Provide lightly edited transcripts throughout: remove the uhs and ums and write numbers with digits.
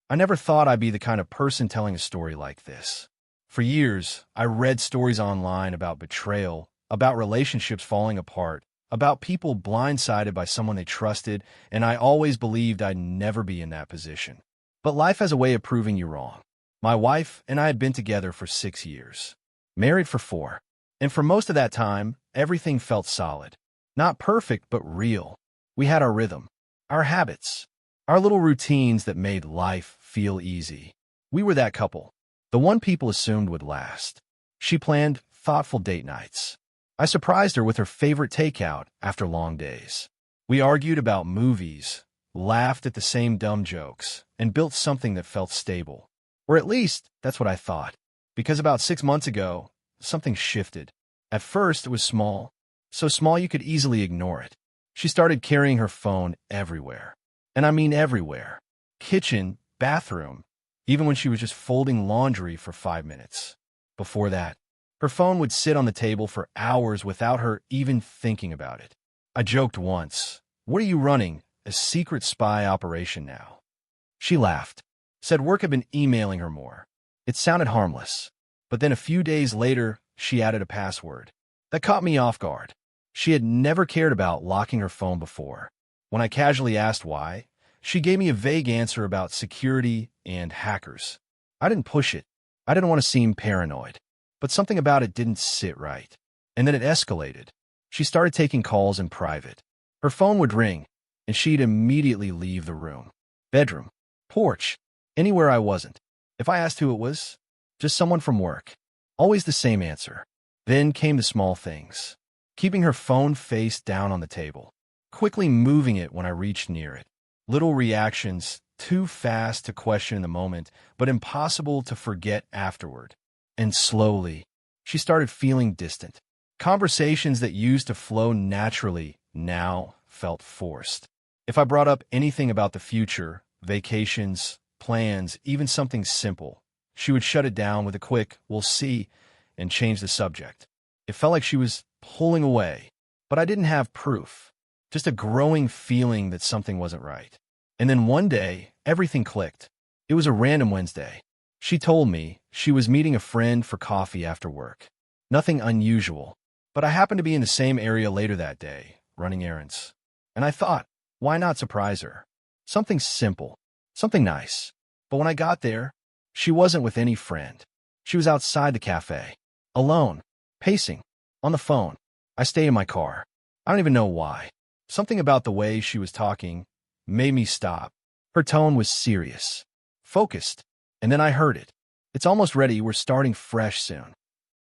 I never thought I'd be the kind of person telling a story like this. For years, I read stories online about betrayal, about relationships falling apart, about people blindsided by someone they trusted, and I always believed I'd never be in that position. But life has a way of proving you wrong. My wife and I had been together for 6 years, married for 4, and for most of that time, everything felt solid. Not perfect, but real. We had our rhythm, our habits, our little routines that made life feel easy. We were that couple, the one people assumed would last. She planned thoughtful date nights. I surprised her with her favorite takeout after long days. We argued about movies, laughed at the same dumb jokes, and built something that felt stable. Or at least, that's what I thought. Because about 6 months ago, something shifted. At first, it was small, so small you could easily ignore it. She started carrying her phone everywhere. And I mean everywhere. Kitchen, bathroom, even when she was just folding laundry for 5 minutes. Before that, her phone would sit on the table for hours without her even thinking about it. I joked once, "What are you running, a secret spy operation now?" She laughed, said work had been emailing her more. It sounded harmless. But then a few days later, she added a password. That caught me off guard. She had never cared about locking her phone before. When I casually asked why, she gave me a vague answer about security and hackers. I didn't push it. I didn't want to seem paranoid. But something about it didn't sit right. And then it escalated. She started taking calls in private. Her phone would ring, and she'd immediately leave the room. Bedroom, porch, anywhere I wasn't. If I asked who it was, just someone from work. Always the same answer. Then came the small things. Keeping her phone face down on the table. Quickly moving it when I reached near it. Little reactions, too fast to question in the moment, but impossible to forget afterward. And slowly, she started feeling distant. Conversations that used to flow naturally now felt forced. If I brought up anything about the future, vacations, plans, even something simple, she would shut it down with a quick, "We'll see," and change the subject. It felt like she was pulling away, but I didn't have proof. Just a growing feeling that something wasn't right. And then one day, everything clicked. It was a random Wednesday. She told me she was meeting a friend for coffee after work. Nothing unusual, but I happened to be in the same area later that day, running errands. And I thought, why not surprise her? Something simple, something nice. But when I got there, she wasn't with any friend. She was outside the cafe, alone, pacing, on the phone. I stayed in my car. I don't even know why. Something about the way she was talking made me stop. Her tone was serious, focused, and then I heard it. "It's almost ready. We're starting fresh soon."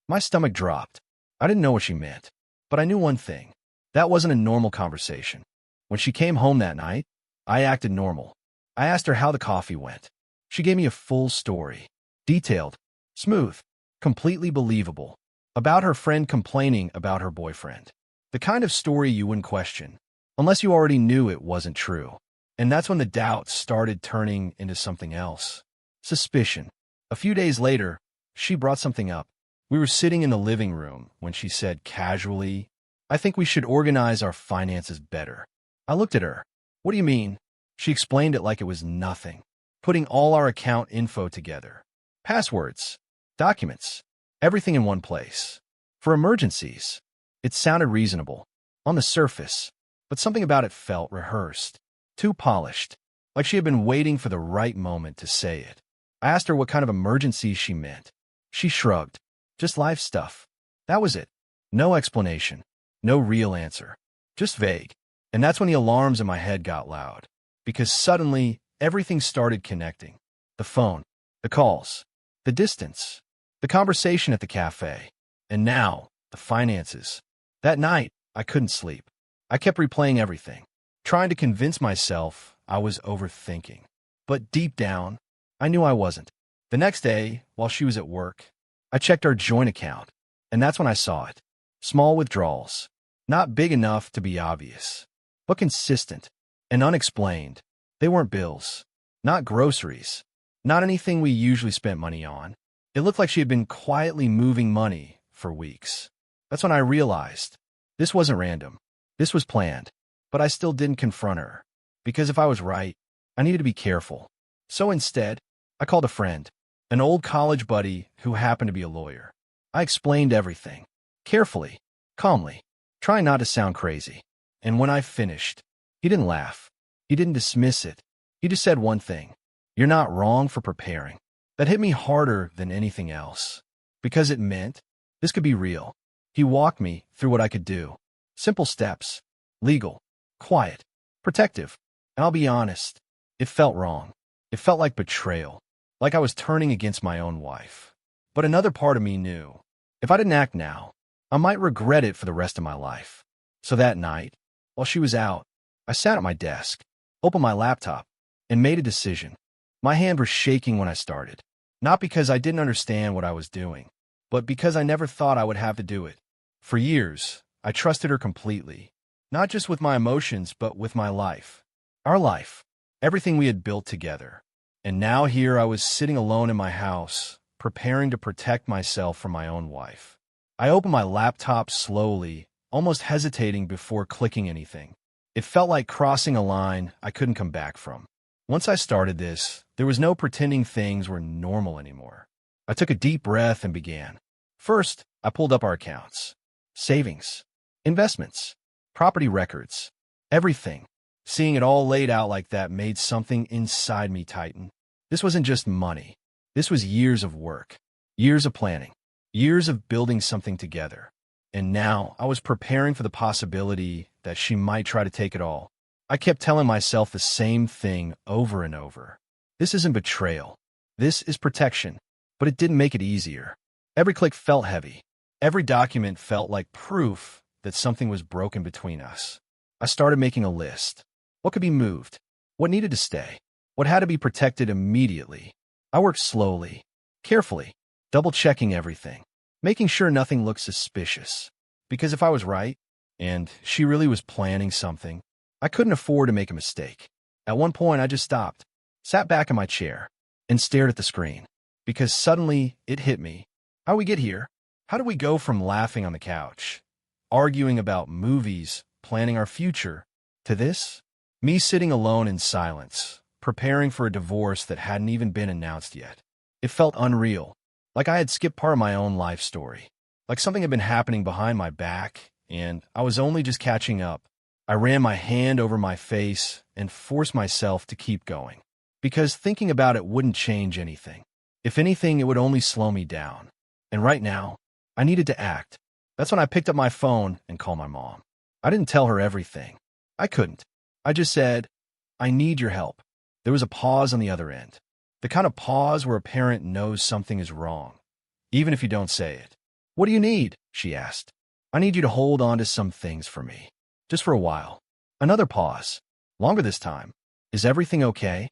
My stomach dropped. I didn't know what she meant, but I knew one thing. That wasn't a normal conversation. When she came home that night, I acted normal. I asked her how the coffee went. She gave me a full story. Detailed, smooth, completely believable. About her friend complaining about her boyfriend. The kind of story you wouldn't question, unless you already knew it wasn't true. And that's when the doubt started turning into something else. Suspicion. A few days later, she brought something up. We were sitting in the living room when she said casually, "I think we should organize our finances better." I looked at her. "What do you mean?" She explained it like it was nothing. Putting all our account info together. Passwords, documents, everything in one place. For emergencies. It sounded reasonable, on the surface, but something about it felt rehearsed. Too polished, like she had been waiting for the right moment to say it. I asked her what kind of emergencies she meant. She shrugged. Just life stuff. That was it. No explanation. No real answer. Just vague. And that's when the alarms in my head got loud. Because suddenly, everything started connecting. The phone, the calls, the distance, the conversation at the cafe, and now, the finances. That night, I couldn't sleep. I kept replaying everything, trying to convince myself I was overthinking. But deep down, I knew I wasn't. The next day, while she was at work, I checked our joint account, and that's when I saw it. Small withdrawals. Not big enough to be obvious, but consistent and unexplained. They weren't bills, not groceries, not anything we usually spent money on. It looked like she had been quietly moving money for weeks. That's when I realized this wasn't random. This was planned, but I still didn't confront her. Because if I was right, I needed to be careful. So instead, I called a friend, an old college buddy who happened to be a lawyer. I explained everything, carefully, calmly, trying not to sound crazy. And when I finished, he didn't laugh. He didn't dismiss it. He just said one thing: "You're not wrong for preparing." That hit me harder than anything else, because it meant this could be real. He walked me through what I could do. Simple steps, legal, quiet, protective. And I'll be honest, it felt wrong. It felt like betrayal, like I was turning against my own wife. But another part of me knew, if I didn't act now, I might regret it for the rest of my life. So that night, while she was out, I sat at my desk, opened my laptop, and made a decision. My hand was shaking when I started, not because I didn't understand what I was doing, but because I never thought I would have to do it. For years, I trusted her completely, not just with my emotions, but with my life. Our life, everything we had built together. And now here I was sitting alone in my house, preparing to protect myself from my own wife. I opened my laptop slowly, almost hesitating before clicking anything. It felt like crossing a line I couldn't come back from. Once I started this, there was no pretending things were normal anymore. I took a deep breath and began. First, I pulled up our accounts. Savings, investments, property records, everything. Seeing it all laid out like that made something inside me tighten. This wasn't just money. This was years of work, years of planning, years of building something together. And now I was preparing for the possibility that she might try to take it all. I kept telling myself the same thing over and over. This isn't betrayal. This is protection. But it didn't make it easier. Every click felt heavy. Every document felt like proof that something was broken between us. I started making a list. What could be moved? What needed to stay? What had to be protected immediately? I worked slowly, carefully, double-checking everything, making sure nothing looked suspicious. Because if I was right, and she really was planning something, I couldn't afford to make a mistake. At one point, I just stopped, sat back in my chair, and stared at the screen. Because suddenly, it hit me. How we get here? How do we go from laughing on the couch, arguing about movies, planning our future, to this? Me sitting alone in silence, preparing for a divorce that hadn't even been announced yet. It felt unreal, like I had skipped part of my own life story, like something had been happening behind my back, and I was only just catching up. I ran my hand over my face and forced myself to keep going, because thinking about it wouldn't change anything. If anything, it would only slow me down. And right now, I needed to act. That's when I picked up my phone and called my mom. I didn't tell her everything. I couldn't. I just said, "I need your help." There was a pause on the other end. The kind of pause where a parent knows something is wrong, even if you don't say it. "What do you need?" she asked. "I need you to hold on to some things for me. Just for a while." Another pause. Longer this time. "Is everything okay?"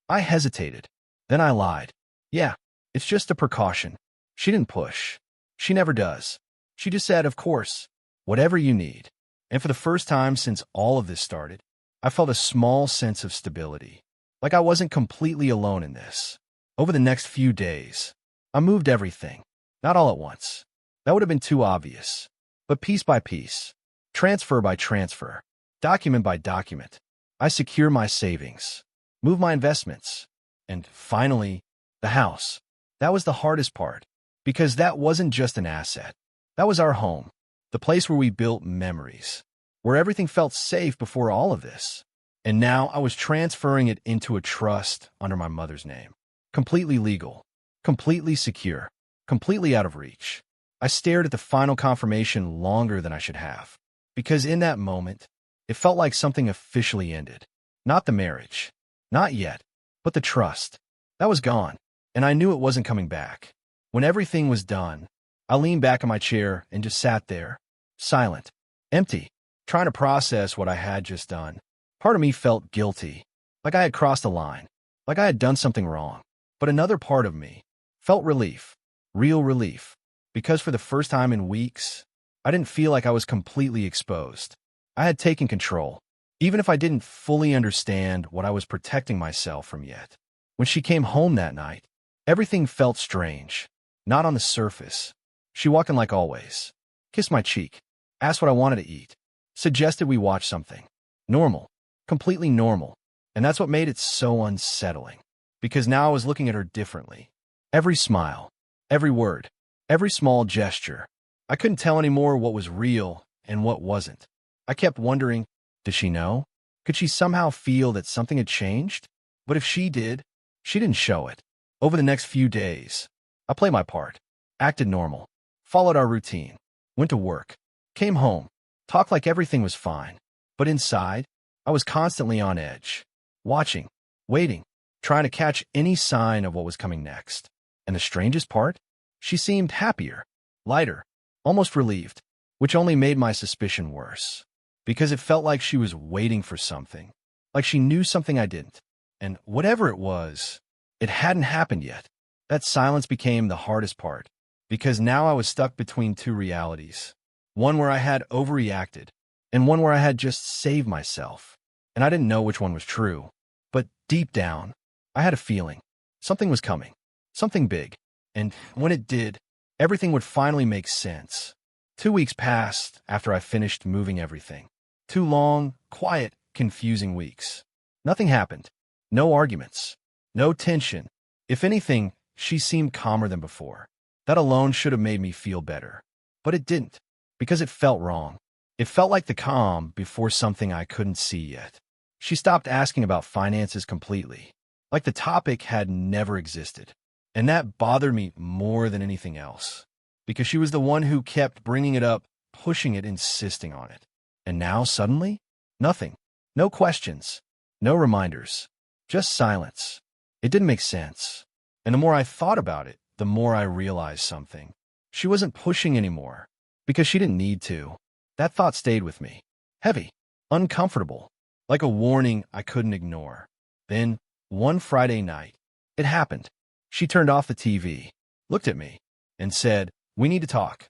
I hesitated. Then I lied. "Yeah, it's just a precaution." She didn't push. She never does. She just said, "Of course, whatever you need." And for the first time since all of this started, I felt a small sense of stability, like I wasn't completely alone in this. Over the next few days, I moved everything. Not all at once. That would have been too obvious. But piece by piece, transfer by transfer, document by document, I secure my savings, move my investments, and finally, the house. That was the hardest part, because that wasn't just an asset. That was our home, the place where we built memories, where everything felt safe before all of this. And now I was transferring it into a trust under my mother's name. Completely legal, completely secure, completely out of reach. I stared at the final confirmation longer than I should have, because in that moment, it felt like something officially ended. Not the marriage, not yet, but the trust. That was gone, and I knew it wasn't coming back. When everything was done, I leaned back in my chair and just sat there, silent, empty, trying to process what I had just done. Part of me felt guilty, like I had crossed a line, like I had done something wrong. But another part of me felt relief, real relief, because for the first time in weeks, I didn't feel like I was completely exposed. I had taken control, even if I didn't fully understand what I was protecting myself from yet. When she came home that night, everything felt strange, not on the surface. She walked in like always, kissed my cheek, asked what I wanted to eat, suggested we watch something. Normal, completely normal. And that's what made it so unsettling. because now I was looking at her differently. Every smile, every word, every small gesture. I couldn't tell anymore what was real and what wasn't. I kept wondering, did she know? Could she somehow feel that something had changed? But if she did, she didn't show it. Over the next few days, I played my part, acted normal, followed our routine, went to work, came home, talked like everything was fine. But inside, I was constantly on edge, watching, waiting, trying to catch any sign of what was coming next. And the strangest part? She seemed happier, lighter, almost relieved, which only made my suspicion worse. Because it felt like she was waiting for something, like she knew something I didn't. And whatever it was, it hadn't happened yet. That silence became the hardest part, because now I was stuck between two realities. One where I had overreacted, and one where I had just saved myself. And I didn't know which one was true. But deep down, I had a feeling. Something was coming. Something big. And when it did, everything would finally make sense. 2 weeks passed after I finished moving everything. 2 long, quiet, confusing weeks. Nothing happened. No arguments. No tension. If anything, she seemed calmer than before. That alone should have made me feel better. But it didn't, because it felt wrong. It felt like the calm before something I couldn't see yet. She stopped asking about finances completely, like the topic had never existed. And that bothered me more than anything else, because she was the one who kept bringing it up, pushing it, insisting on it. And now, suddenly, nothing. No questions. No reminders. Just silence. It didn't make sense. And the more I thought about it, the more I realized something. She wasn't pushing anymore, because she didn't need to. That thought stayed with me. Heavy. Uncomfortable. Like a warning I couldn't ignore. Then, one Friday night, it happened. She turned off the TV, looked at me, and said, "We need to talk."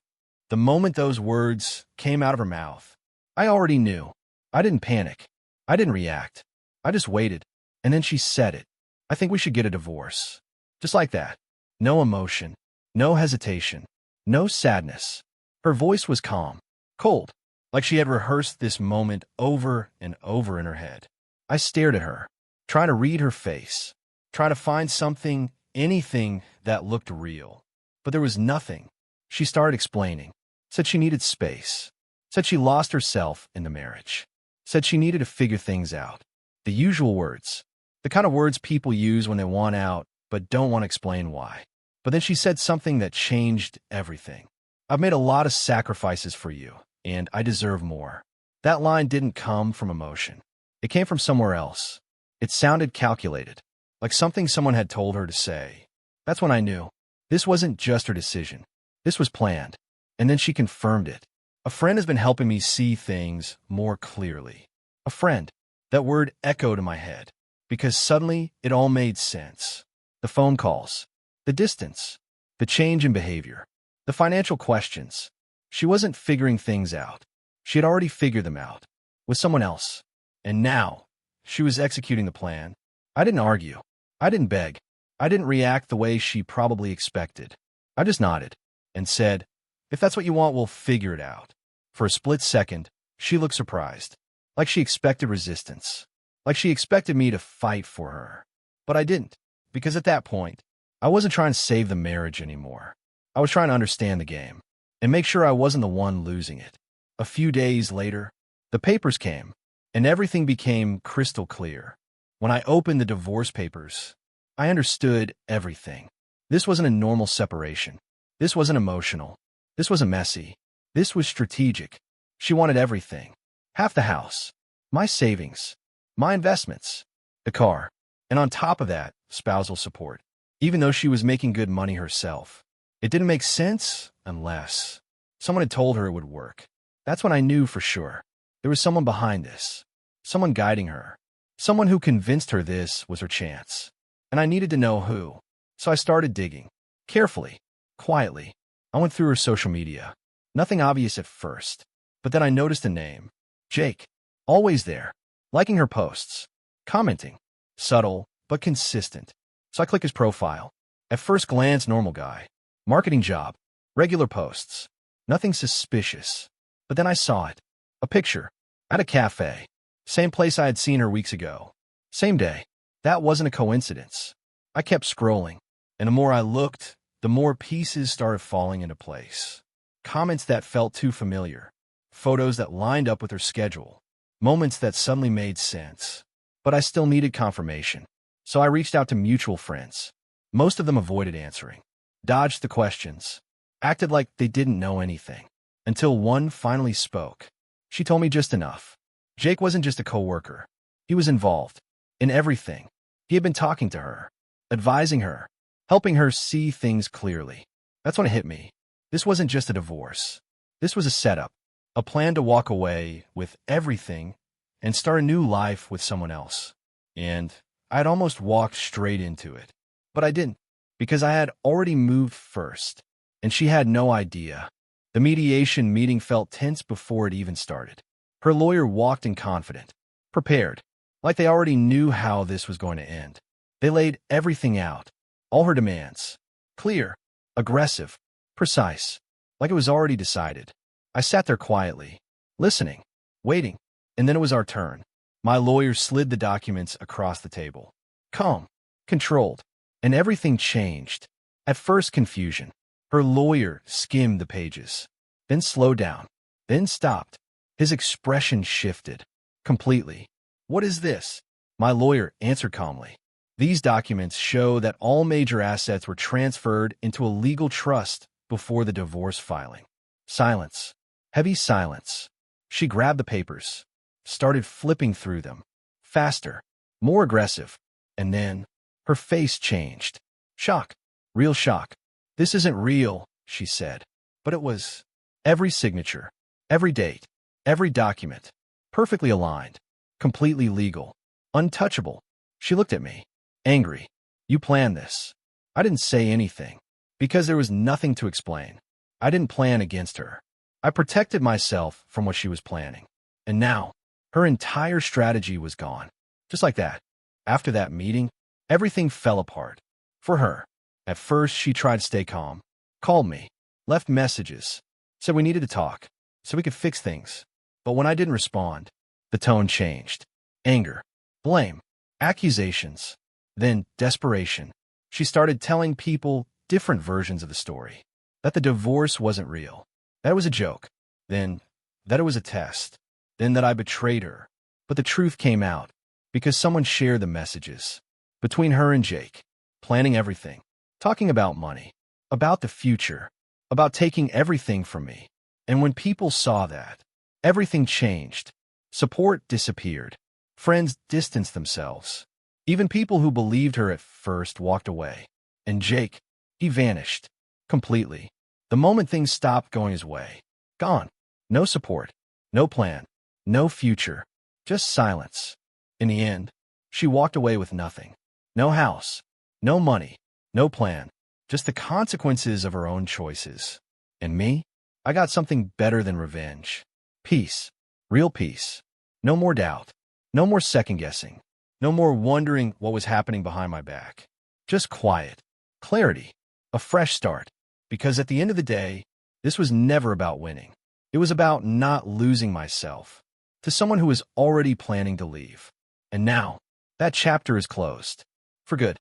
The moment those words came out of her mouth, I already knew. I didn't panic. I didn't react. I just waited. And then she said it. "I think we should get a divorce." Just like that. No emotion. No hesitation. No sadness. Her voice was calm. Cold. Like she had rehearsed this moment over and over in her head. I stared at her, trying to read her face, trying to find something, anything that looked real. But there was nothing. She started explaining. Said she needed space. Said she lost herself in the marriage. Said she needed to figure things out. The usual words. The kind of words people use when they want out, but don't want to explain why. But then she said something that changed everything. "I've made a lot of sacrifices for you, and I deserve more." That line didn't come from emotion. It came from somewhere else. It sounded calculated, like something someone had told her to say. That's when I knew. This wasn't just her decision. This was planned. And then she confirmed it. A friend has been helping me see things more clearly. A friend. That word echoed in my head, because suddenly it all made sense. The phone calls, the distance, the change in behavior, the financial questions. She wasn't figuring things out. She had already figured them out, with someone else. And now, she was executing the plan. I didn't argue. I didn't beg. I didn't react the way she probably expected. I just nodded and said, "If that's what you want, we'll figure it out." For a split second, she looked surprised, like she expected resistance, like she expected me to fight for her. But I didn't, because at that point, I wasn't trying to save the marriage anymore. I was trying to understand the game and make sure I wasn't the one losing it. A few days later, the papers came, and everything became crystal clear. When I opened the divorce papers, I understood everything. This wasn't a normal separation. This wasn't emotional. This wasn't messy. This was strategic. She wanted everything. Half the house, my savings, my investments, the car, and on top of that, spousal support. Even though she was making good money herself, it didn't make sense unless someone had told her it would work. That's when I knew for sure. There was someone behind this, someone guiding her, someone who convinced her this was her chance. And I needed to know who. So I started digging. Carefully, quietly. I went through her social media. Nothing obvious at first. But then I noticed a name. Jake. Always there. Liking her posts. Commenting. Subtle, but consistent. So I click his profile. At first glance, normal guy. Marketing job. Regular posts. Nothing suspicious. But then I saw it. A picture. At a cafe. Same place I had seen her weeks ago. Same day. That wasn't a coincidence. I kept scrolling, and the more I looked, the more pieces started falling into place. Comments that felt too familiar, photos that lined up with her schedule, moments that suddenly made sense. But I still needed confirmation, so I reached out to mutual friends. Most of them avoided answering, dodged the questions, acted like they didn't know anything, until one finally spoke. She told me just enough. Jake wasn't just a coworker. He was involved in everything. He had been talking to her, advising her, helping her see things clearly. That's when it hit me. This wasn't just a divorce. This was a setup, a plan to walk away with everything and start a new life with someone else. And I'd almost walked straight into it. But I didn't, because I had already moved first, and she had no idea. The mediation meeting felt tense before it even started. Her lawyer walked in confident, prepared, like they already knew how this was going to end. They laid everything out, all her demands. Clear, aggressive, precise, like it was already decided. I sat there quietly, listening, waiting, and then it was our turn. My lawyer slid the documents across the table. Calm, controlled, and everything changed. At first, confusion. Her lawyer skimmed the pages, then slowed down, then stopped. His expression shifted completely. What is this? My lawyer answered calmly. These documents show that all major assets were transferred into a legal trust before the divorce filing. Silence. Heavy silence. She grabbed the papers, started flipping through them. Faster, more aggressive. And then her face changed. Shock. Real shock. This isn't real, she said. But it was. Every signature, every date, every document, perfectly aligned, completely legal, untouchable. She looked at me, angry. You planned this. I didn't say anything, because there was nothing to explain. I didn't plan against her. I protected myself from what she was planning. And now, her entire strategy was gone. Just like that. After that meeting, everything fell apart. For her. At first, she tried to stay calm, called me, left messages, said we needed to talk, so we could fix things. But when I didn't respond, the tone changed. Anger, blame, accusations, then desperation. She started telling people different versions of the story. That the divorce wasn't real. That it was a joke. Then, that it was a test. Then that I betrayed her. But the truth came out, because someone shared the messages. Between her and Jake, planning everything, talking about money, about the future, about taking everything from me. And when people saw that, everything changed. Support disappeared. Friends distanced themselves. Even people who believed her at first walked away. And Jake, he vanished. Completely. The moment things stopped going his way. Gone. No support. No plan. No future. Just silence. In the end, she walked away with nothing. No house. No money. No plan. Just the consequences of her own choices. And me? I got something better than revenge. Peace. Real peace. No more doubt. No more second-guessing. No more wondering what was happening behind my back. Just quiet. Clarity. A fresh start. Because at the end of the day, this was never about winning. It was about not losing myself to someone who was already planning to leave. And now, that chapter is closed. For good.